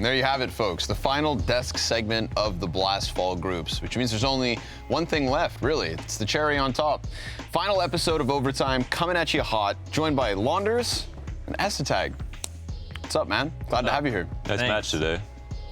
There you have it, folks. The final desk segment of the Blast Fall groups, which means there's only one thing left, really. It's the cherry on top. Final episode of Overtime coming at you hot, joined by Launders and Es3tag. What's up, man? Glad to have you here. Nice match today.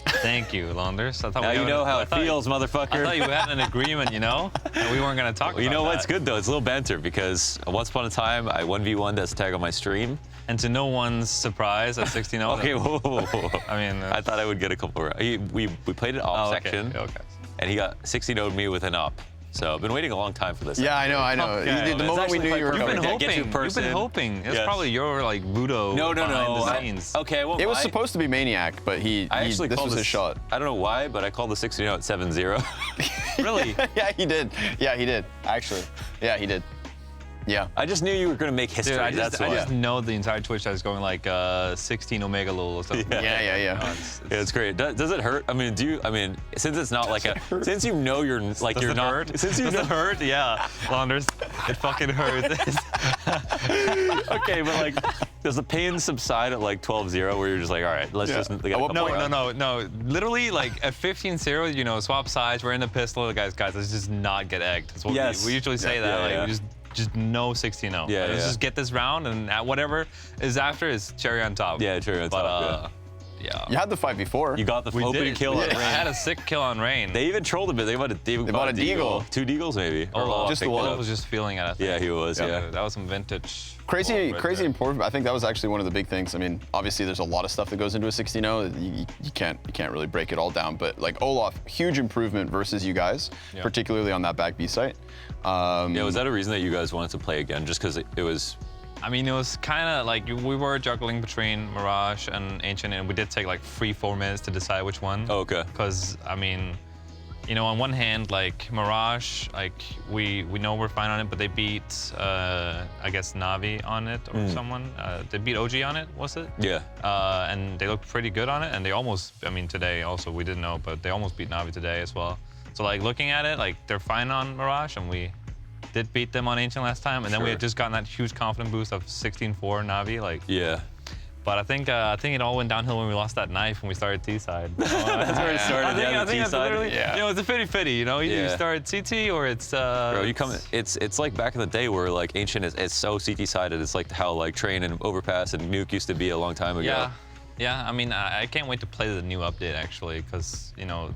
Thank you, Launders. Now you know how it feels, motherfucker. I thought you had an agreement, you know, and we weren't going to talk about that. You know what's good, though? It's a little banter, because once upon a time, I 1v1'd Es3tag on my stream. And to no one's surprise, at 16-0. Okay, whoa. I mean, I thought I would get a couple. We played it off section, and he got 16-0'd me with an up. So I've been waiting a long time for this. Yeah, I know. Okay. The moment we knew you were coming. You've been hoping. It's probably your like voodoo behind the scenes. Okay, well, it was supposed to be Maniac, but this was his shot. I don't know why, but I called the 16-0 at 7-0. Really? Yeah, he did. Yeah, he did. Actually, yeah, he did. Yeah. I just knew you were going to make history. Dude, I just know the entire Twitch that is going like 16 Omega lol or something. Yeah. It's great. Does it hurt? I mean, since it's not like since you know you're like you're not. Hurt? Since you Does it hurt? Yeah, Launders, it fucking hurts. Okay, but like, does the pain subside at like 12-0 where you're just like, all right, let's just get No. Literally, like at 15-0, you know, swap sides. We're in the pistol, guys. Let's just not get egged. That's what we usually say that. We just no 16-0. Let's just get this round, and at whatever is after is cherry on top. Yeah, cherry on top. Yeah. You had the 5v4. You got the opening kill on Rain. I had a sick kill on Rain. They even trolled a bit. They bought a Deagle. 2 Deagles, maybe. Just the one. Olaf was just feeling it, I think. Yeah, he was, yeah. That was some vintage. Crazy important. I think that was actually one of the big things. I mean, obviously there's a lot of stuff that goes into a 16-0. You can't really break it all down. But like Olaf, huge improvement versus you guys, particularly on that back B site. Was that a reason that you guys wanted to play again? Just because it was... I mean, it was kind of like we were juggling between Mirage and Ancient, and we did take like 3-4 minutes to decide which one. Oh, okay. Because, I mean, you know, on one hand, like Mirage, like we know we're fine on it, but they beat, I guess, NAVI on it or someone. They beat OG on it, was it? Yeah. And they looked pretty good on it, and they almost, I mean, today also, we didn't know, but they almost beat NAVI today as well. So like looking at it, like they're fine on Mirage, and we did beat them on Ancient last time, and then we had just gotten that huge confidence boost of 16-4 Navi, like. Yeah. But I think it all went downhill when we lost that knife when we started T side. That's where it started. I think T side. You know, it's a 50-50. You know, you start CT or it's. Bro, you come. It's like back in the day where like Ancient is so CT sided. It's like how like Train and Overpass and Nuke used to be a long time ago. Yeah, I mean, I can't wait to play the new update, actually, because, you know,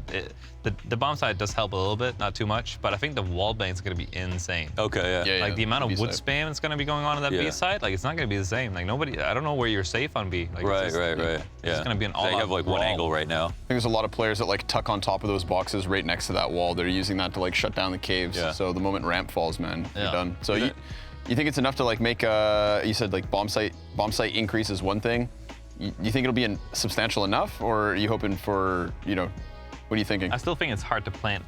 the bomb side does help a little bit, not too much, but I think the wall bang is going to be insane. Okay, yeah. Like, the amount of wood spam that's going to be going on that B side, like, it's not going to be the same. Like, I don't know where you're safe on B. Like, right. Yeah. It's going to be an all-out You have, like, one angle right now. I think there's a lot of players that, like, tuck on top of those boxes right next to that wall. They're using that to, like, shut down the caves. Yeah. So the moment ramp falls, man, you're done. So you think it's enough to, like, make, you said, like, bomb site increase is one thing. You think it'll be substantial enough, or are you hoping for, you know, what are you thinking? I still think it's hard to plant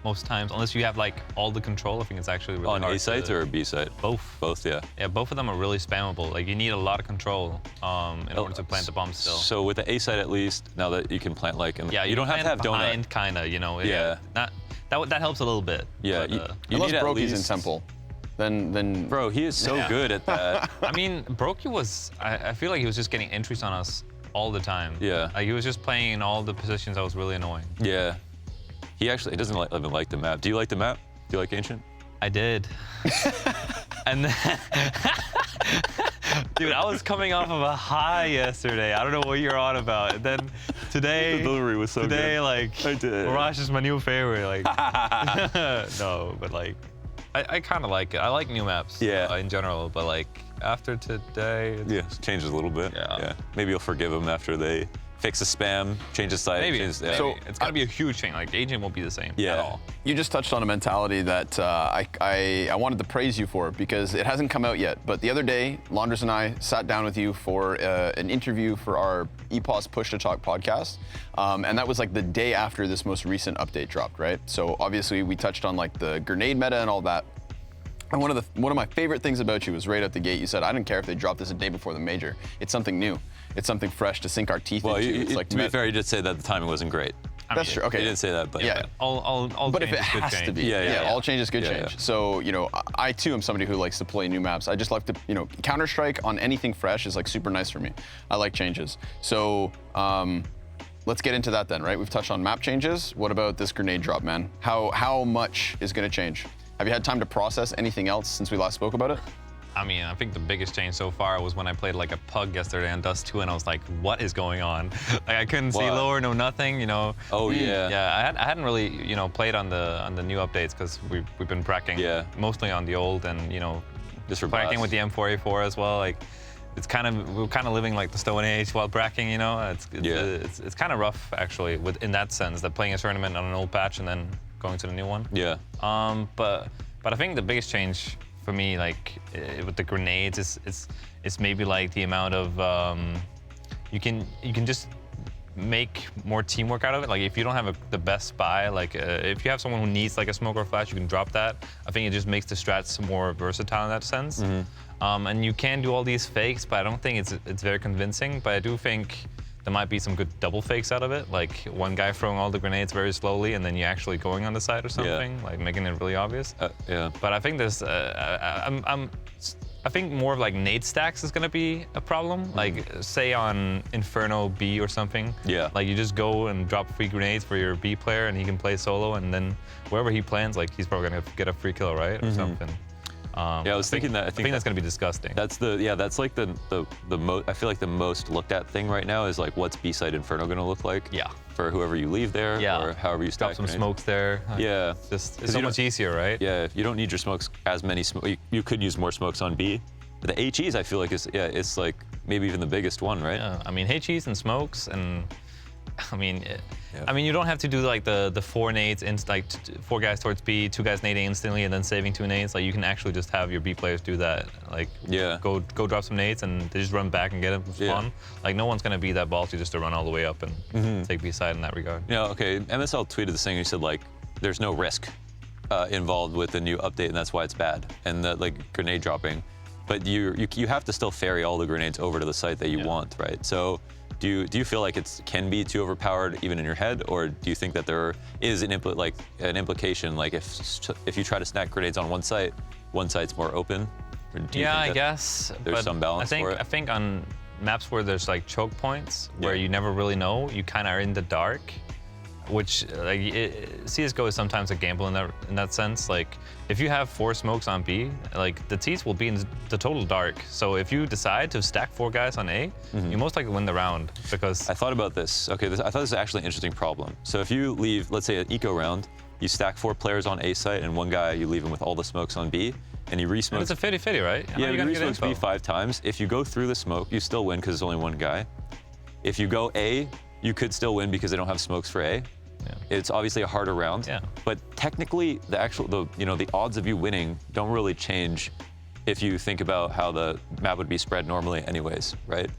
most times, unless you have like all the control. I think it's actually really hard. On A sites or a B site? Both. Both, yeah. Yeah, both of them are really spammable. Like you need a lot of control in order to plant the bomb still. So with the A site at least, now that you can plant like, you don't have to have donut. Kinda, you know. Yeah. That helps a little bit. Yeah. But, unless Brokey's in Temple. Then bro, he is so good at that. I mean, Brokey was, I feel like he was just getting entries on us all the time. Yeah. Like he was just playing in all the positions that was really annoying. Yeah. He doesn't even like the map. Do you like the map? Do you like Ancient? I did. And then, dude, I was coming off of a high yesterday. I don't know what you're on about. And then today, the delivery was so good. Like, I did. Mirage is my new favorite. Like, no, but like, I kind of like it. I like new maps in general, but like after today, it changes a little bit. Yeah. Maybe you'll forgive them after they fix the spam, change the site. Maybe. So it's got to be a huge change. Like Agent won't be the same at all. You just touched on a mentality that I wanted to praise you for, because it hasn't come out yet. But the other day, Launders and I sat down with you for an interview for our EPOS Push to Talk podcast. And that was like the day after this most recent update dropped, right? So obviously we touched on like the grenade meta and all that. And one of my favorite things about you was right out the gate, you said, I don't care if they drop this a day before the major. It's something new. It's something fresh to sink our teeth into. To be fair, you did say that the timing wasn't great. That's true. Okay. You didn't say that, but but if it has to be, all changes could change. So you know, I too am somebody who likes to play new maps. I just like to, you know, Counter-Strike on anything fresh is like super nice for me. I like changes. So let's get into that then, right? We've touched on map changes. What about this grenade drop, man? How much is going to change? Have you had time to process anything else since we last spoke about it? I mean, I think the biggest change so far was when I played like a pug yesterday on Dust 2, and I was like, what is going on? Like, I couldn't see lower, no nothing, you know. Oh, yeah. Yeah, I hadn't really, you know, played on the new updates because we've been pracking mostly on the old, and, you know, just for pracking with the M4A4 as well. Like, it's kind of, we're kind of living like the Stone Age while bracking, you know. It's kind of rough, actually, in that sense, that playing a tournament on an old patch and then going to the new one. Yeah. But I think the biggest change for me, like with the grenades, it's maybe like the amount of you can just make more teamwork out of it. Like if you don't have the best spy, like if you have someone who needs like a smoke or flash, you can drop that. I think it just makes the strats more versatile in that sense. And you can do all these fakes, but I don't think it's very convincing. But I do think there might be some good double fakes out of it, like one guy throwing all the grenades very slowly and then you actually going on the side or something, like making it really obvious. Yeah. But I think there's, I think more of like nade stacks is gonna be a problem. Like say on Inferno B or something. Yeah. Like you just go and drop free grenades for your B player and he can play solo, and then wherever he plans, like he's probably gonna get a free kill, right, or something. Yeah, I was thinking that. I think that's gonna be disgusting. That's that's like the most. I feel like the most looked at thing right now is like, what's B-side Inferno gonna look like? Yeah. For whoever you leave there, or however you stack Drop some grenades. smokes there. Yeah. It's so much easier, right? Yeah, you don't need your smokes as many. You could use more smokes on B. But the HEs, I feel like it's like maybe even the biggest one, right? Yeah. I mean HEs and smokes, and I mean. I mean, you don't have to do like the 4 nades, like 4 guys towards B, 2 guys nading instantly, and then saving 2 nades. Like you can actually just have your B players do that. Like go drop some nades and they just run back and get it for fun. Like no one's gonna be that ballsy just to run all the way up and take B side in that regard. Yeah. Okay. MSL tweeted this thing. He said like, there's no risk involved with the new update, and that's why it's bad. And that like grenade dropping, but you have to still ferry all the grenades over to the site that you want, right? So. Do you feel like it can be too overpowered even in your head, or do you think that there is an implication, like if you try to stack grenades on one site's more open? Or do you think I guess there's some balance for it. I think on maps where there's like choke points where you never really know, you kind of are in the dark, which like CSGO is sometimes a gamble in that sense. Like if you have 4 smokes on B, like the T's will be in the total dark. So if you decide to stack 4 guys on A, you most likely win the round, because I thought about this. Okay, I thought this was actually an interesting problem. So if you leave, let's say an eco round, you stack 4 players on A site and one guy you leave him with all the smokes on B, and he re-smokes. It's a 50-50, right? Yeah, you re-smokes B 5 times. If you go through the smoke, you still win because there's only one guy. If you go A, you could still win because they don't have smokes for A. Yeah. It's obviously a harder round, but technically the odds of you winning don't really change if you think about how the map would be spread normally anyways, right?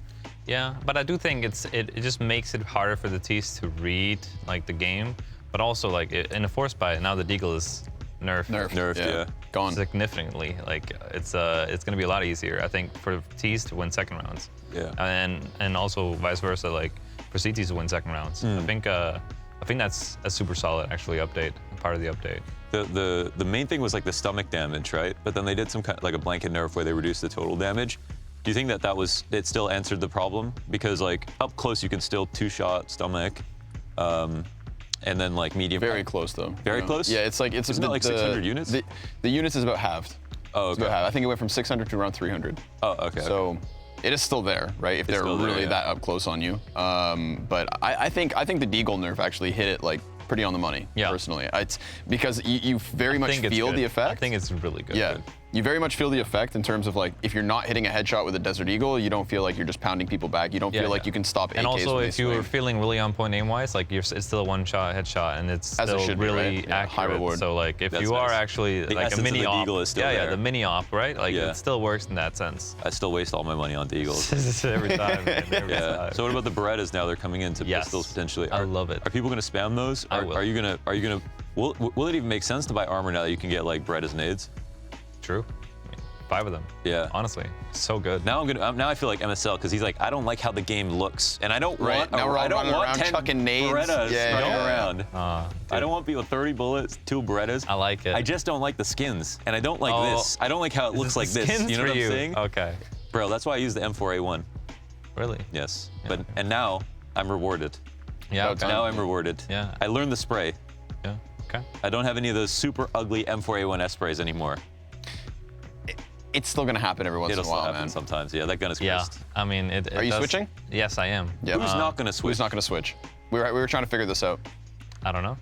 Yeah, but I do think it just makes it harder for the T's to read like the game, but also like in a force buy now the Deagle is nerfed, yeah, gone significantly. Like it's gonna be a lot easier, I think, for T's to win second rounds. Yeah, and also vice versa, like for CTs to win second rounds. I think that's a super solid, actually, part of the update. The main thing was like the stomach damage, right? But then they did some kind of like a blanket nerf where they reduced the total damage. Do you think it still answered the problem? Because like up close you can still 2-shot stomach, and then like medium. Very close though. Very close? Yeah, it's like Isn't it like 600 units? The units is about halved. Oh, okay. It's about halved. I think it went from 600 to around 300. Oh, okay. So. It is still there, right? If they're really that up close on you. But I think the Deagle nerf actually hit it like pretty on the money, personally. It's because you very much feel the effect. I think it's really good. Yeah. You very much feel the effect in terms of like, if you're not hitting a headshot with a Desert Eagle, you don't feel like you're just pounding people back. You don't feel like you can stop AKs. And also, if you were feeling really on point aim-wise, like it's still a one-shot headshot, and it's still really accurate. High reward. So like, if you are actually like a mini op, the mini op, right? Like it still works in that sense. I still waste all my money on Deagles. every time. Every time. So what about the Berettas now? They're coming into pistols potentially. I love it. Are people going to spam those? Are you gonna? Will it even make sense to buy armor now that you can get like Berettas nades? True. 5 of them. Yeah. Honestly, so good. Now I feel like MSL because he's like, I don't like how the game looks, and I don't want. Now we're all running around 10 chucking nades. Berettas running around. I don't want people 30 bullets, 2 Berettas. I like it. I just don't like the skins, and I don't like this. I don't like how it looks like this. You know what I'm saying? Okay. Bro, that's why I use the M4A1. Really? Yes. Yeah. And now I'm rewarded. Yeah. About Okay. time. Now I'm rewarded. Yeah. I learned the spray. Yeah. Okay. I don't have any of those super ugly M4A1S sprays anymore. It's still gonna happen every once It'll in a still while, happen man. sometimes. Yeah, that gun is Yeah. cursed. I mean, it Are you does- switching? Yes, I am. Yeah. Who's not going to switch? Who's not gonna switch? We were trying to figure this out. I don't know.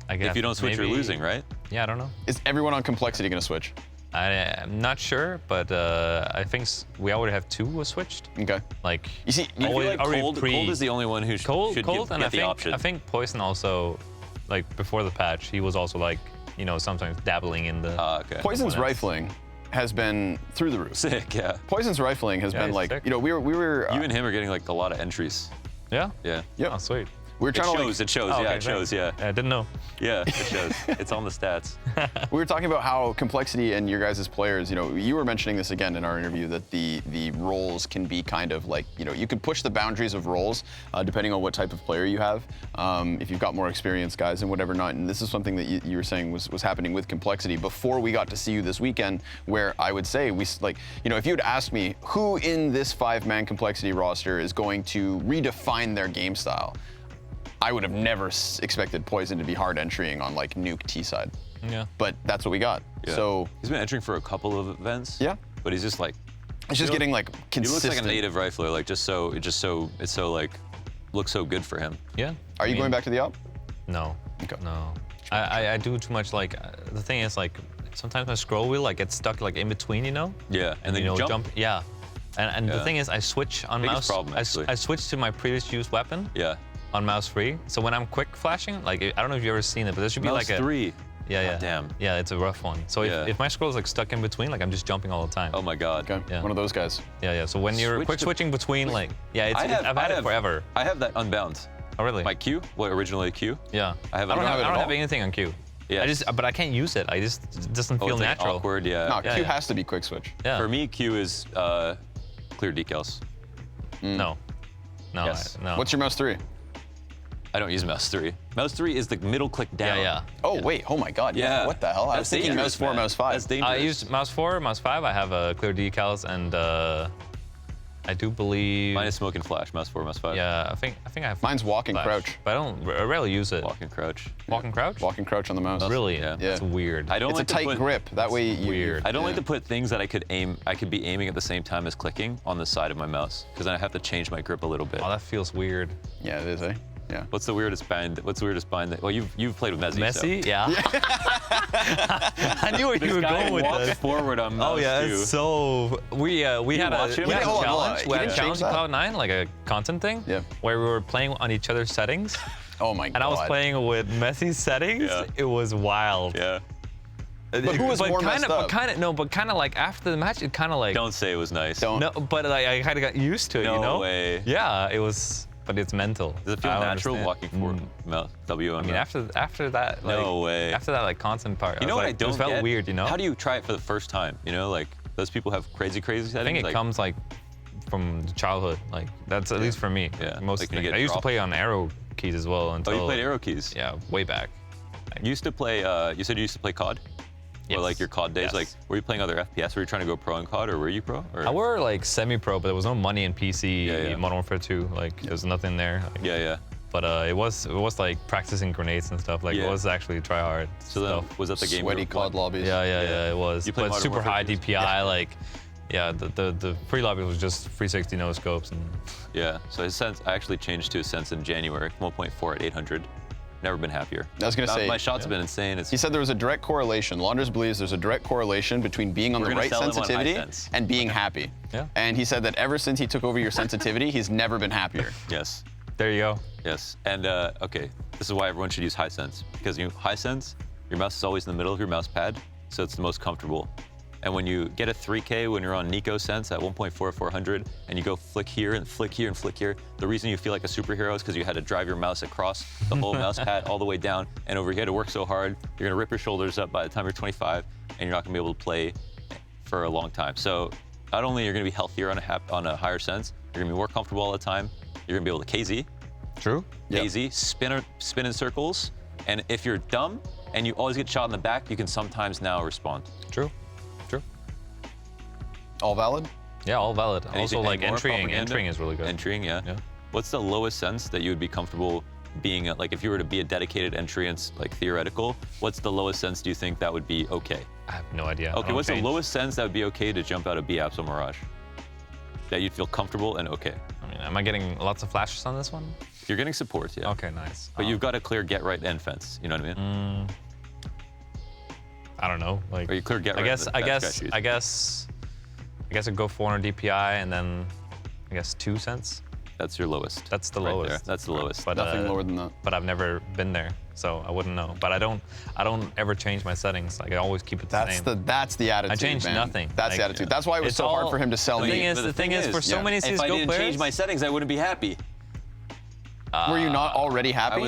I guess If you don't switch, maybe, you're losing, right? Yeah, I don't know. Is everyone on Complexity gonna switch? I'm not sure, but I think we already have 2 who switched. Okay. Like, You see, I feel like already Cold is the only one who Cold, should and get the I option. think Poizon also, like before the patch, he was also like, you know, sometimes dabbling in the. Okay. Poizon's What else? rifling has been through the roof. Sick, yeah. Poizon's rifling has Yeah, been he's like, sick. you know, we were You and him are getting like a lot of entries. Yeah. Yeah. Yep. Oh, sweet. we were It trying to shows, like, it shows, Oh, yeah, okay, it shows, thanks. yeah. I didn't know. Yeah, it shows. It's on the stats. we were talking about how Complexity and your guys' players, you know, you were mentioning this again in our interview that the roles can be kind of like, you know, you can push the boundaries of roles depending on what type of player you have. If you've got more experienced guys and whatever not, and this is something that you were saying was happening with Complexity before we got to see you this weekend, where I would say you know, if you had asked me who in this 5-man Complexity roster is going to redefine their game style, I would have never expected Poizon to be hard entrying on like Nuke T side. Yeah. But that's what we got. Yeah. So He's been entering for a couple of events. Yeah. But he's just like, it's just getting like he looks consistent. like a native rifler, like it's so like, looks so good for him. Yeah. Are you going back to the op? No. Okay. No. I do too much. Like the thing is, like sometimes my scroll wheel like gets stuck like in between, you know. Yeah, and then you know, jump. Yeah. And the Yeah. thing is, I switch on Biggest mouse. problem, actually. I switch to my previous used weapon Yeah. on mouse 3. So when I'm quick flashing, like I don't know if you've ever seen it, but there should be Mouse like a 3. Yeah, yeah. God damn. Yeah, it's a rough one. So Yeah. if my scroll is like stuck in between, like I'm just jumping all the time. Oh my God. Okay. Yeah. One of those guys. Yeah, yeah. So when you're Switch quick to- switching between, like, yeah, I've had it forever. I have that unbound. Oh, really? My Q, originally Q. Yeah. I have I it don't on- have, it I at don't have all? anything on Q. Yes. But I can't use it. It doesn't Oh, feel it's like natural. awkward, yeah. No, Yeah, Q yeah. has to be quick switch. Yeah. For me, Q is clear decals. No. No. Yes. No. What's your mouse 3? I don't use mouse 3. Mouse 3 is the middle click down. Yeah, yeah. Oh wait, oh my God. Yeah. What the hell? I was That's thinking mouse dangerous, 4, man. mouse 5. That's dangerous. I used mouse 4, mouse 5. I have clear decals, and I do believe. Mine is smoke and flash, mouse 4, mouse 5. Yeah, I think I have. Mine's walk and flash, crouch. But I rarely use it. Walk and crouch. Walk and crouch. Walk and crouch on the mouse. Really? Yeah. That's weird. I don't It's like a tight to put, grip. That way you. weird. I don't like yeah. to put things that I could be aiming at the same time as clicking on the side of my mouse, because then I have to change my grip a little bit. Oh, that feels weird. Yeah, it is, eh? Yeah. What's the weirdest bind? Well, you've played with Messi. Messi? So. Yeah. I knew where you were This guy going with walks this. forward on mouse Oh yeah, too. it's so we had a watch him? we had a Hold on, hold on. challenge. You We had a didn't challenge in change Cloud9, like a content thing. Yeah. Where we were playing on each other's settings, Oh my God. and I was playing with Messi's settings. Yeah. It was wild. Yeah. But who was more messed up? But kind of like after the match, it kind of like Don't say it was nice. Don't. no, but like I kind of got used to it, No you know? way. Yeah, it was, but it's mental. Does it feel I don't natural understand. walking forward? Mouse W on I mean, mouse? after that, like, No way. After that, like content part, You know I was what I like, don't it felt get? weird, you know? How do you try it for the first time? You know, like those people have crazy settings. I think it like, comes like from childhood. Like that's at least for me. Yeah, Most like of when you the get I used to dropped. play on arrow keys as well Oh, until. you played arrow keys. Yeah, way back. You used to play. You said you used to play COD. Or Yes. like your COD days. Yes. Like, were you playing other FPS? Were you trying to go pro in COD, or were you pro? Or? I were like semi-pro, but there was no money in PC. Yeah. Modern Warfare 2. Like there was nothing there. Like, Yeah. But it was like practicing grenades and stuff. Like Yeah. it was actually try hard So then, stuff. was that the game? Sweaty group COD one? lobbies. Yeah, it was. You play But Modern super Warfare high 2? DPI. Like, yeah, the pre-lobby was just 360 no scopes and. Yeah. So his sense, I actually changed to his sense in January, 1.4 at 800. Never been happier. I was gonna say. My shots have been insane. It's He said there was a direct correlation. Launders believes there's a direct correlation between being on We're the gonna right sell him on high sensitivity sense. and being happy. Yeah. And he said that ever since he took over your sensitivity, he's never been happier. yes. There you go. Yes. And okay, this is why everyone should use high sense, because high sense, your mouse is always in the middle of your mouse pad, so it's the most comfortable. And when you get a 3K, when you're on Nico sense at 1.4 400, and you go flick here and flick here and flick here, the reason you feel like a superhero is because you had to drive your mouse across the whole mouse pad all the way down, and over here to work so hard, you're gonna rip your shoulders up by the time you're 25, and you're not gonna be able to play for a long time. So not only you're gonna be healthier on a higher sense, you're gonna be more comfortable all the time. You're gonna be able to KZ, True. Yep. KZ, spin in circles, and if you're dumb and you always get shot in the back, you can sometimes now respond. True. All valid? Yeah, all valid. Anything- Also, like any more entering propaganda? is really good. Entering, yeah. Yeah. what's the lowest sense that you would be comfortable being at, like if you were to be a dedicated entrant, like theoretical, what's the lowest sense do you think that would be okay? I have no idea. Okay, what's the lowest sense that would be okay to jump out of B-Apps or Mirage? That you'd feel comfortable and okay? I mean, am I getting lots of flashes on this one? You're getting support, yeah. Okay, nice. But you've got a clear get right end fence, you know what I mean? I don't know. Like, Or you clear get right. I guess I'd go 400 DPI and then I guess 2 cents. That's your lowest. That's the right lowest. there. That's the lowest. But, Nothing lower than that. But I've never been there, so I wouldn't know. But I don't ever change my settings. Like I always keep it the same. That's the attitude. I changed man. nothing. That's the Like, attitude. That's why it was so hard for him to sell me. The thing is, for so many CSGO if I didn't players, change my settings, I wouldn't be happy. Were you not already happy?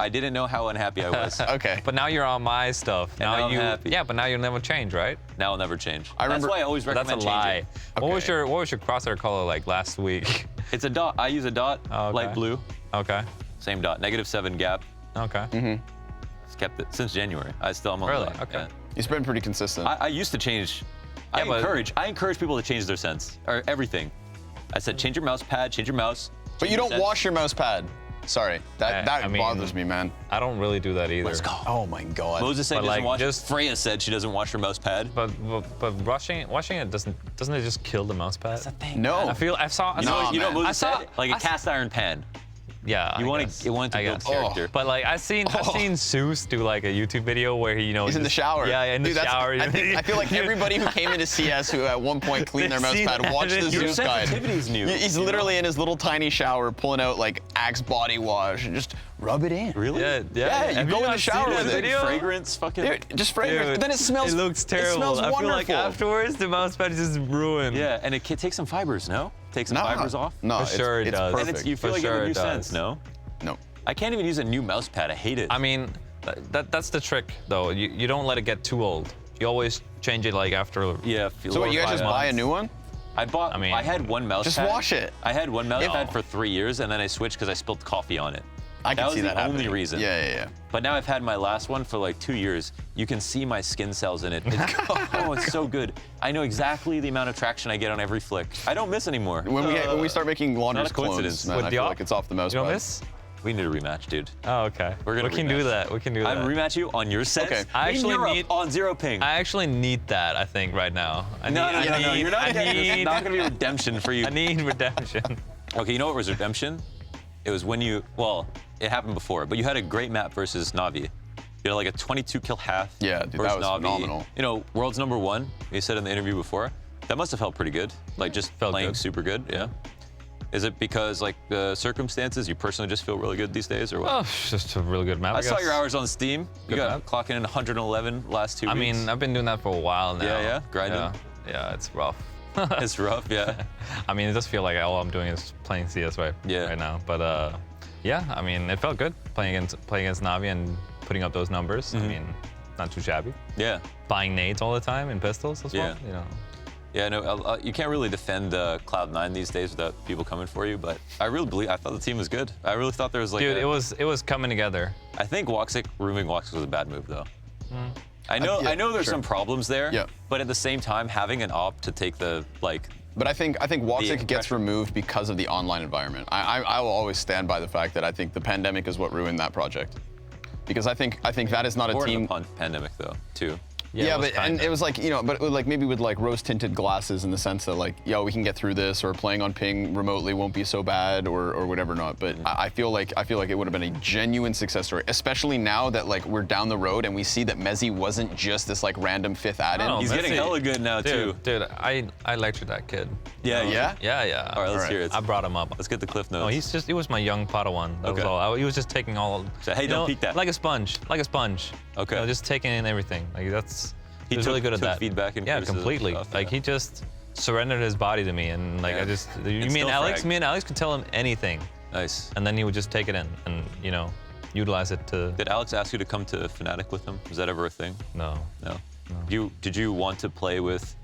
I didn't know how unhappy I was. Okay. But now you're on my stuff. now I'm happy. Yeah, but now you'll never change, right? Now I'll never change. I remember- That's why I always But recommend that's a lie. changing. What was Okay. your crosshair color like last week? It's a dot. I use a dot, Oh, okay. light blue, Okay. same dot, -7 gap. Okay. It's kept it since January. I still am on Really? the Okay. He's been pretty consistent. I used to change. Yeah, but- I encourage people to change their sense or everything. I said change your mouse pad, change your mouse. But you don't wash your mouse pad. Sorry, that I mean- bothers me, man. I don't really do that either. Let's go. Oh my god. Moses said But, he doesn't like, wash. Freya said she doesn't wash her mouse pad. But washing it doesn't it just kill the mouse pad? No. I saw. You know, Nah, you know what man. Moses I saw- said? Like a cast iron pan. Yeah. You I want guess. to I build guess. character. But like I've seen Seuss do like a YouTube video where he He's in the shower. Yeah, in the Dude, shower. I feel like everybody who came into CS who at one point cleaned their mouse See pad that? watched the Your Zeus guide. sensitivity's new. He's literally in his little tiny shower pulling out like Axe body wash and just rub it in. Really? Yeah, you Have go in the not shower seen with that it. video? Fragrance, fucking. Dude, just fragrance. Dude, Then it smells. It looks terrible. It smells I wonderful. feel like afterwards the mouse pad is just ruined. Yeah, and it can take some fibers, no? Take some Nah. fibers off. No, For sure it it's does. perfect. And you feel For like you have sure a new it does. sense, no? No. I can't even use a new mouse pad. I hate it. I mean, that's the trick though. You don't let it get too old. You always change it like after. yeah. So what, you guys just buy a new one? I had one mouse Just pad. wash it. I had one mouse No. pad for 3 years, and then I switched because I spilled coffee on it. I can That was see the that only happening. reason. Yeah. But now I've had my last one for like 2 years. You can see my skin cells in it. Oh, it's so good. I know exactly the amount of traction I get on every flick. I don't miss anymore. When we start making launders Not a coincidence. clones, man, With I the feel op? like it's off the mouse You don't pad. miss? We need a rematch, dude. Oh, okay. We're gonna We can do rematch. that. We can do that. I'm rematch you on your set. Okay. I in actually Europe need- on 0 ping. I actually need that. I think right now. No, you're not I getting this. It's need. not gonna be redemption for you. I need redemption. Okay, you know what was redemption? It was when it happened before, but you had a great map versus NAVI. You had like a 22 kill half. Yeah, dude, that versus was NAVI. phenomenal. You know, world's #1. You said in the interview before. That must have felt pretty good. Like just Felt playing good. super good. Yeah. Is it because like the circumstances you personally just feel really good these days, or what? Oh, it's just a really good map. I saw guess. your hours on Steam. You Good got map. clocking in 111 last 2 I weeks. mean, I've been doing that for a while now. Yeah, grinding. Yeah, it's rough. It's rough, yeah. I mean, it does feel like all I'm doing is playing CS right now. But yeah, I mean, it felt good playing against NAVI and putting up those numbers. I mean, not too shabby. Yeah. Buying nades all the time and pistols as well. Yeah. You know. Yeah, no, you can't really defend Cloud9 these days without people coming for you, but I thought the team was good. I really thought there was like Dude, it was coming together. I think removing Woxic was a bad move though. I know there's sure. some problems there, Yeah. but at the same time, having an op to take the But I think Woxic gets pressure. removed because of the online environment. I will always stand by the fact that I think the pandemic is what ruined that project. Because I think that is not a or team. the pandemic though, too. Yeah, it was but and kinda. it was like, you know, but it was like maybe with like rose-tinted glasses in the sense that like, yo, we can get through this, or playing on ping remotely won't be so bad, or whatever not. But I feel like it would have been a genuine success story, especially now that like we're down the road and we see that Mezzi wasn't just this like random fifth add-in. Oh, He's getting Messi. hella good now too. Dude, I lectured that kid. Yeah, Yeah? Yeah. All right, let's Alright. hear it. I brought him up. Let's get the cliff notes. No, he was my young Padawan. That was Okay. all. He was just taking all. So, hey, you don't know, peek that. Like a sponge. Okay. You know, just taking in everything. Like that's. He He was really good at took that. feedback and yeah, criticism completely. stuff, Like yeah. he just surrendered his body to me, and like Yeah. I just. You And mean still Alex? frag. Me and Alex could tell him anything, Nice. and then he would just take it in, and you know, utilize it to. Did Alex ask you to come to Fnatic with him? Was that ever a thing? No. No. Did you want to play with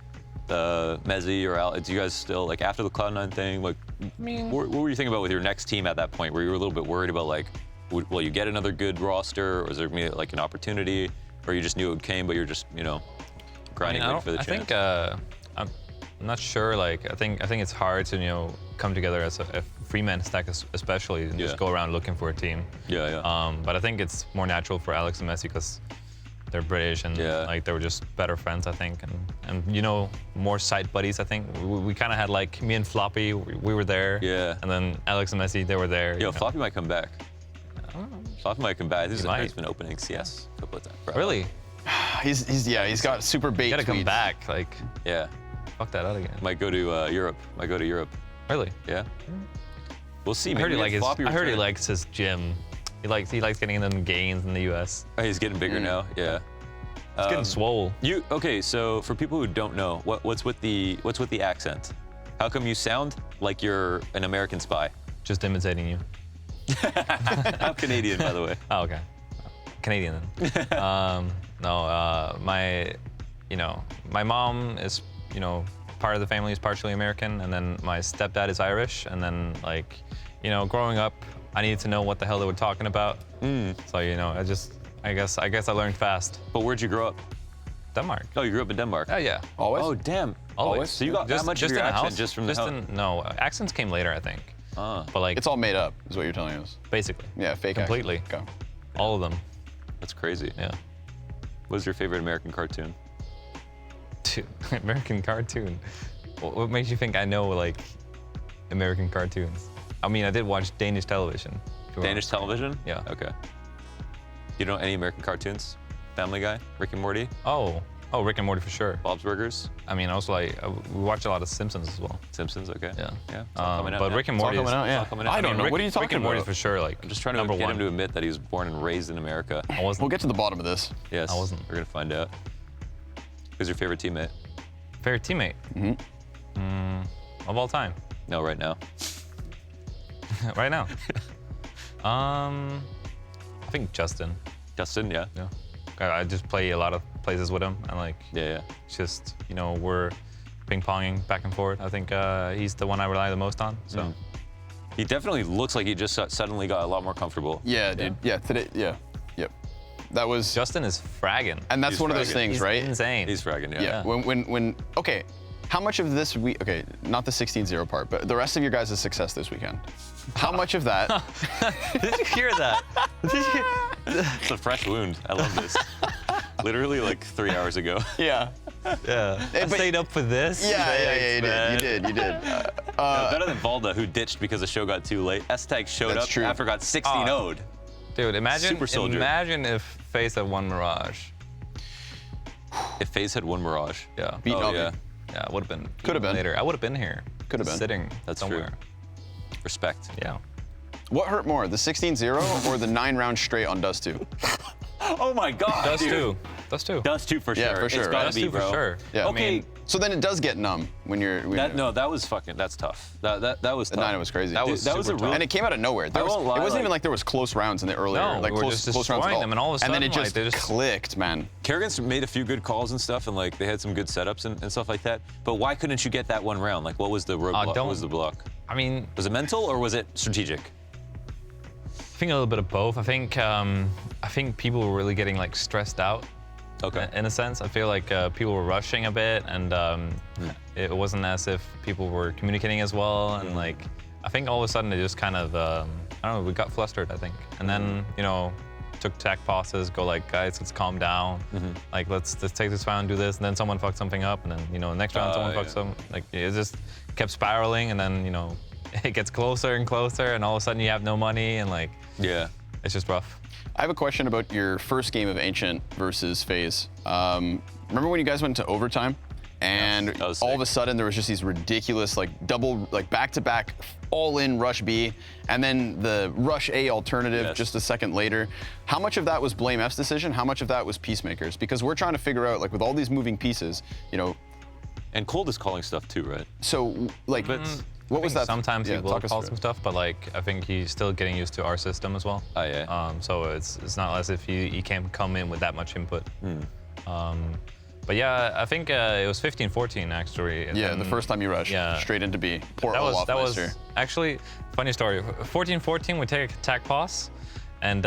Mezzi or Alex? Do you guys still like after the Cloud9 thing? Like, what were you thinking about with your next team at that point? Were you a little bit worried about like, will you get another good roster, or is there gonna be like an opportunity, or you just knew it came, but you're just grinding waiting for the chance? I think I'm not sure. Like I think it's hard to come together as a three-man stack, especially, and just go around looking for a team. Yeah. But I think it's more natural for Alex and Messi because they're British and like they were just better friends, I think, and more side buddies. I think we kind of had like me and Floppy, we were there. Yeah. And then Alex and Messi, they were there. Yo, Floppy might come back. I don't know. Floppy might come back. He's might. been opening CS a couple of times. Really? He's got super bait. You gotta come tweets. back. Like, Yeah. fuck that out again. Might go to Europe. Might go to Europe. Really? Yeah. We'll see. I heard Maybe Floppy he return. likes his gym. He likes getting them gains in the US. Oh, he's getting bigger now. Yeah. It's getting swole. Okay? So for people who don't know, what's with the accent? How come you sound like you're an American spy? Just imitating you. I'm Canadian, by the way. Oh, okay. Canadian then. No, my mom is, part of the family is partially American, and then my stepdad is Irish, and then growing up, I needed to know what the hell they were talking about. So I guess I learned fast. But where'd you grow up? Denmark. Oh, you grew up in Denmark. Oh yeah. Always. Oh, damn. Always. So you got that much of your in a accent house? just from the house? No, accents came later, I think. But like It's all made up, is what you're telling us. basically. Yeah, fake Completely. accent. Okay. All of them. That's crazy. Yeah. What's your favorite American cartoon? American cartoon. What makes you think I know like American cartoons? I mean, I did watch Danish television. Danish television? Yeah. Okay. You know any American cartoons? Family Guy? Rick and Morty? Oh, Rick and Morty for sure. Bob's Burgers? I mean, also we watched a lot of Simpsons as well. Simpsons? Okay. Yeah. Yeah. It's all coming out But now. Rick and It's all Morty coming is. out, yeah. coming out. I don't know. Rick, What are you talking Rick and Morty about? for sure. Like I'm just trying to number get one. him to admit that he was born and raised in America. I wasn't. We'll get to the bottom of this. Yes. I wasn't. We're gonna find out. Who's your favorite teammate? Favorite teammate. Of all time. No, right now. Right now. I think Justin. Justin, yeah. Yeah. I just play a lot of places with him, and like Yeah. it's just we're ping-ponging back and forth. I think he's the one I rely the most on. So He definitely looks like he just suddenly got a lot more comfortable. Yeah, dude. Yeah, today. Yeah. Yep. That was. Justin is fragging. And that's He's one of those fragging. things, He's right? insane. He's fragging, yeah. Yeah. When. Okay. How much of this okay, not the 16-0 part, but the rest of your guys' success this weekend? How much of that? Did you hear that? It's a fresh wound. I love this. Literally like 3 hours ago. Yeah. Yeah. I but- stayed up for this. Yeah, Thanks, man. you did. Better than Valda, who ditched because the show got too late. Es3tag showed That's up true. after got 16-0'd. Dude, Super soldier. imagine if FaZe had won Mirage. If FaZe had won Mirage. Yeah. Beat Oh, Navi. yeah. Yeah, it would have been. Could have been. Later. I would have been here. Could have Just been. Sitting That's somewhere. true. Respect. Yeah. What hurt more, the 16-0 or the 9 rounds straight on Dust 2? Oh my God, Dust dude. 2. Dust 2. Dust 2 for sure. Yeah, for sure, It's right? gotta Dust be, 2 for bro. sure. Yeah. I mean, So then it does get numb when you're. That was fucking. That's tough. That was The tough. 9 was crazy. That was That was super a real. tough. And it came out of nowhere. There was, won't lie, it wasn't like- even like there was close rounds in the earlier, No, like we were close just rounds at destroying all. them, and all of a and then sudden, it like, just they just- clicked, man. Kerrigan's made a few good calls and stuff, and like they had some good setups and stuff like that. But why couldn't you get that one round? Like, what was the roadblock? What don't- was the block? I mean, Was it mental or was it strategic? I think a little bit of both. I think people were really getting like stressed out. Okay. In a sense, I feel like people were rushing a bit, and it wasn't as if people were communicating as well. And like, I think all of a sudden it just kind of, I don't know, we got flustered, I think. And then, took tech pauses, go like, guys, let's calm down. Like, let's take this round, do this. And then someone fucked something up, and then, next round someone fucked some. Like, it just kept spiraling, and then, it gets closer and closer, and all of a sudden you have no money, and like, Yeah. it's just rough. I have a question about your first game of Ancient versus FaZe. Remember when you guys went to overtime? And that was all sick. of a sudden there was just these ridiculous back-to-back all-in rush B, and then the rush A alternative Yes. just a second later. How much of that was Blame F's decision? How much of that was Peacemakers? Because we're trying to figure out, like with all these moving pieces, And Cold is calling stuff too, right? so like, But what was that? Sometimes Yeah, he will talk us call through some it. stuff, but like I think he's still getting used to our system as well. Oh, yeah. So it's not as if he can't come in with that much input. But yeah, I think it was 15-14 actually. and Yeah, then the first time you rushed, yeah. straight into B. Poor that Olaf was Meister. actually funny story. 14-14, we take a attack pause, and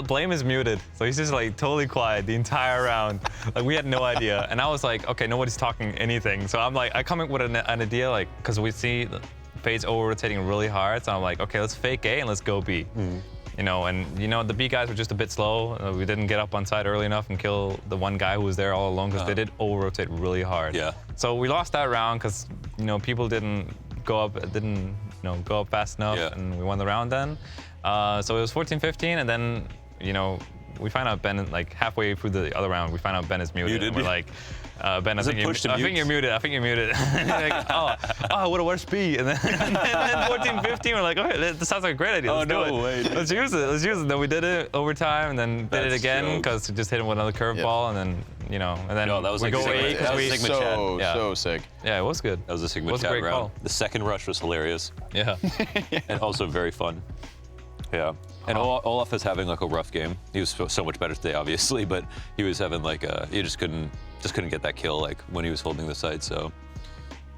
Blame is muted, so he's just like totally quiet the entire round. Like we had no idea, and I was like, okay, nobody's talking anything. So I'm like, I come up with an idea, like, because we see FaZe over-rotating really hard, so I'm like, okay, let's fake A and let's go B. You know, and you know the B guys were just a bit slow. We didn't get up on side early enough and kill the one guy who was there all alone because they did over-rotate really hard. Yeah. So we lost that round because you know people didn't go up fast enough, and we won the round then. So it was 14-15, and then, you know, we find out Ben, like halfway through the other round, we find out Ben is muted. And we're like, Ben, I think you're muted. I think you're muted. Like, oh, what a worse B. And then 14-15, we're like, okay, this sounds like a great idea. Let's do it. Let's use it. Then we did it overtime, and then did it again because we just hit him with another curveball, and then, you know, and then that was we like go 8. That was so sick. Yeah, it was good. That was a Sigma was a chat great round. call. The second rush was hilarious. Yeah. And also very fun. Yeah. And Olaf is having like a rough game. He was so much better today, obviously, but he was having like he just couldn't get that kill like when he was holding the site. So,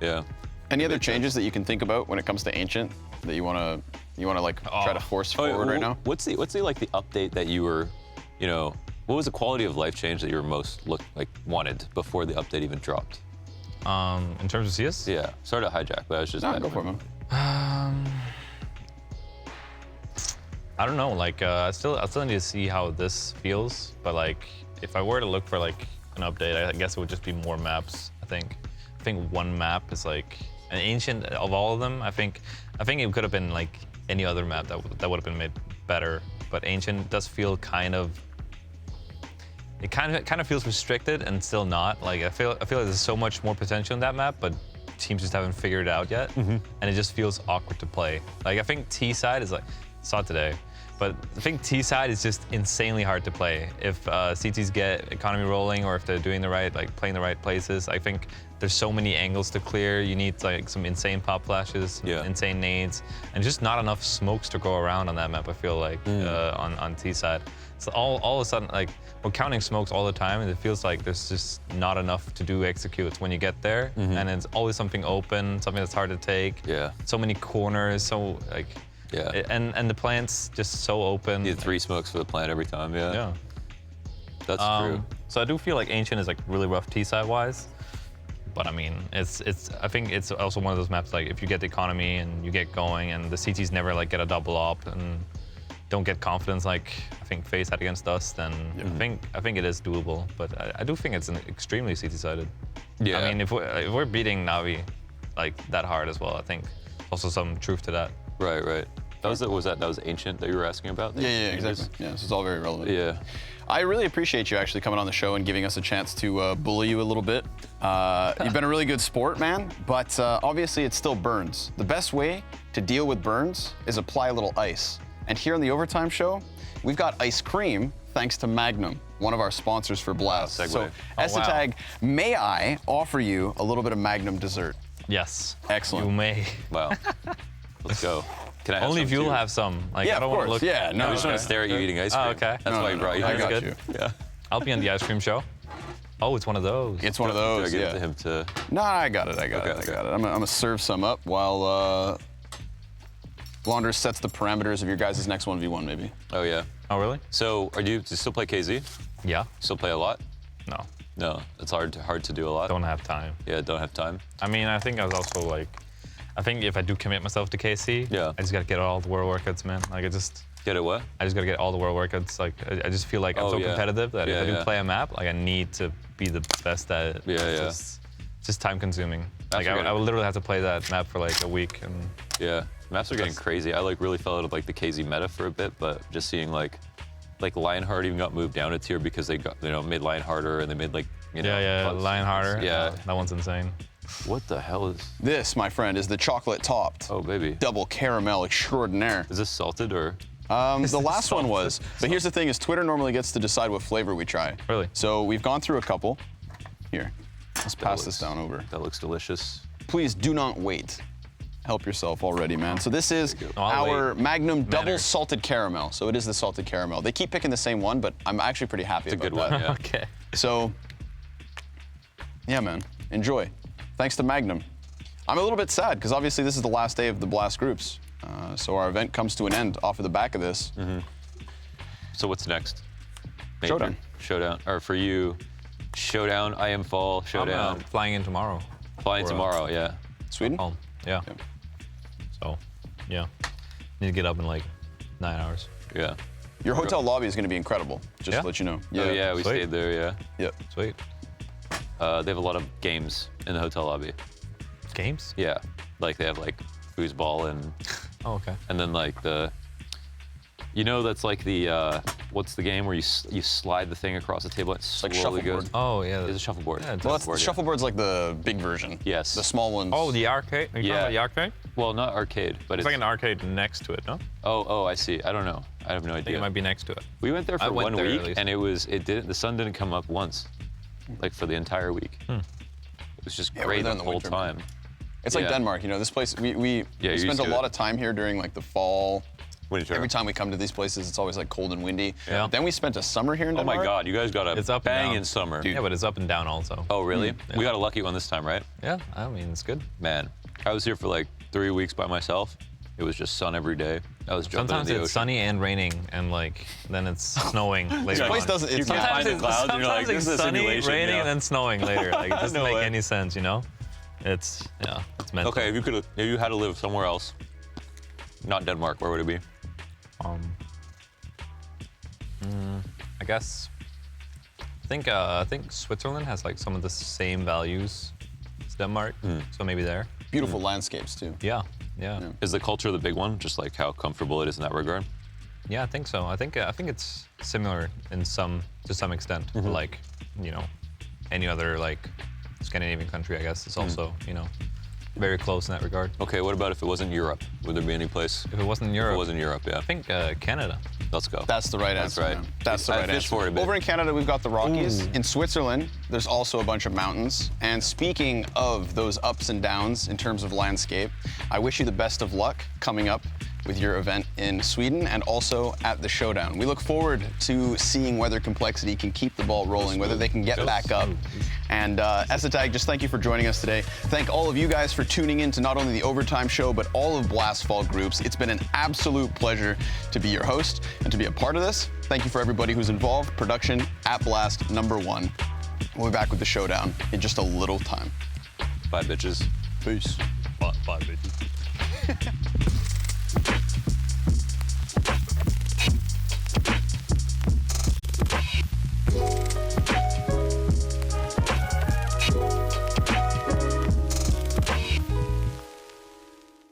yeah. Any other changes that you can think about when it comes to Ancient that you wanna like try to force forward right now? What's the like the update that you were, you know, what was the quality of life change that you were most wanted before the update even dropped? In terms of CS? Yeah. Sorry to hijack, but I was just. No, go for it, man. I don't know, like I still need to see how this feels, but like if I were to look for like an update, I guess it would just be more maps. I think one map is like an Ancient of all of them. I think it could have been like any other map that would have been made better, but Ancient does feel kind of feels restricted and still not. Like I feel like there's so much more potential in that map, but teams just haven't figured it out yet, and it just feels awkward to play. Like I think T side is like, saw it today, but I think T side is just insanely hard to play. If CTs get economy rolling, or if they're doing the right, like playing the right places, I think there's so many angles to clear. You need like some insane pop flashes, insane nades, and just not enough smokes to go around on that map. I feel like on T side, so all of a sudden like we're counting smokes all the time, and it feels like there's just not enough to do executes when you get there, and it's always something open, something that's hard to take. Yeah. So many corners, so like. Yeah. And the plant's just so open. You need 3 smokes for the plant every time, yeah. Yeah. That's true. So I do feel like Ancient is like really rough T-side wise. But I mean, I think it's also one of those maps like if you get the economy and you get going and the CTs never like get a double up and don't get confidence like I think FaZe had against us, then I think it is doable. But I do think it's an extremely CT-sided. Yeah. I mean, if we're beating NAVI like that hard as well, I think also some truth to that. Right. That was Ancient that you were asking about? Yeah, exactly. Yeah, this is all very relevant. Yeah. I really appreciate you actually coming on the show and giving us a chance to bully you a little bit. You've been a really good sport, man, but obviously it still burns. The best way to deal with burns is apply a little ice. And here on the Overtime Show, we've got ice cream thanks to Magnum, one of our sponsors for Blast. So, Es3tag, may I offer you a little bit of Magnum dessert? Yes. Excellent. You may. Wow. Let's go. Can I have Only some if you'll too? have some. Like, Yeah, I don't of want to course. look. Yeah, no. I just want to stare at you eating ice cream. Oh, okay. That's why I brought you. I got good. you. Yeah. I'll be on the ice cream show. Oh, it's one of those. It's one of those, Give yeah. it to him to. No, I got it. I'm gonna serve some up while Launders sets the parameters of your guys' next 1v1, maybe. Oh yeah. Oh, really? So, do you still play KZ? Yeah. Still play a lot? No. No, it's hard to do a lot. Don't have time. Yeah, don't have time. I mean, I think I was also like, I think if I do commit myself to KC, I just gotta get all the world workouts, man. Like I just get what? I just gotta get all the world workouts. Like I just feel like I'm so competitive that if I do play a map, like I need to be the best at it. It's just time consuming. Like I would literally have to play that map for like a week and. Yeah, maps are getting crazy. I like really fell out of like the KZ meta for a bit, but just seeing like Lionheart even got moved down a tier because they got made Lion harder and they made like Lion harder. Yeah, that one's insane. What the hell is this, my friend, is the chocolate topped. Oh baby. Double caramel extraordinaire. Is this salted or? The last one was, but here's the thing: is Twitter normally gets to decide what flavor we try. Really? So we've gone through a couple. Here, let's pass this down over. That looks delicious. Please do not wait. Help yourself already, man. So this is our Magnum double salted caramel. So it is the salted caramel. They keep picking the same one, but I'm actually pretty happy about that. It's a good one, yeah. Okay. So, yeah, man, enjoy. Thanks to Magnum. I'm a little bit sad because obviously this is the last day of the Blast groups. So our event comes to an end off of the back of this. So what's next? Major? Showdown. Showdown. Or for you, Showdown, I am Fall, Showdown. I'm flying in tomorrow. Flying for, tomorrow, yeah. Sweden? Home. Yeah. Yep. So, yeah. Need to get up in like 9 hours. Yeah. Your hotel lobby is going to be incredible, just Yeah? to let you know. Oh, yeah, we Sweet. stayed there, yeah. Yep. Sweet. They have a lot of games in the hotel lobby. Games? Yeah. Like they have like foosball Oh, okay. and then like that's like the, what's the game where you slide the thing across the table and it like slowly goes? shuffleboard. Oh, yeah. It's a shuffleboard. Yeah, Well, that's, Shuffleboard, yeah. shuffleboard's like the big version. Yes. The small ones. Oh, the arcade? Are you talking Yeah. about the arcade? Well, not arcade, but It's like an arcade next to it, no? Oh, I see. I don't know. I have no I think idea. it might be next to it. We went there I for went 1 there, at week, least. and the sun didn't come up once, like for the entire week. It was just Yeah, we're great there the in the whole winter, man. time. It's like Yeah. Denmark, you know, this place, we you're spent used a to lot it. of time here during like the fall. Winter. Every time we come to these places, it's always like cold and windy. Yeah. Then we spent a summer here in Oh Denmark. my God, you guys got a It's up and bang down. in summer. Dude. Yeah, but it's up and down also. Oh, really? Yeah. We got a lucky one this time, right? Yeah, I mean, it's good. Man, I was here for like 3 weeks by myself. It was just sun every day. I was jumping Sometimes in the it's ocean. sunny and raining, and like then it's snowing later This place on. doesn't, it's You not. find the clouds and you're like, sometimes this it's is a sunny, simulation, raining, yeah. and then snowing later. Like it doesn't No make way. any sense, you know? It's mental. Okay, if you had to live somewhere else, not Denmark, where would it be? I guess. I think Switzerland has like some of the same values as Denmark, so maybe there. Beautiful landscapes too. Yeah. Is the culture the big one? Just like how comfortable it is in that regard? Yeah, I think so. I think it's similar to some extent. Like, any other like Scandinavian country, I guess, is also very close in that regard. Okay, what about if it wasn't Europe? Would there be any place? If it wasn't If Europe, it wasn't Europe, yeah. I think Canada. Let's go. That's the right That's answer. right. Man. That's the I right fished answer. for it a bit. Over in Canada, we've got the Rockies. In Switzerland, there's also a bunch of mountains. And speaking of those ups and downs in terms of landscape, I wish you the best of luck coming up with your event in Sweden and also at the Showdown. We look forward to seeing whether Complexity can keep the ball rolling, whether they can get back up. And Es3tag, just thank you for joining us today. Thank all of you guys for tuning in to not only the Overtime Show, but all of Blast Fall groups. It's been an absolute pleasure to be your host and to be a part of this. Thank you for everybody who's involved. Production at Blast #1. We'll be back with the Showdown in just a little time. Bye, bitches. Peace. Bye, bitches.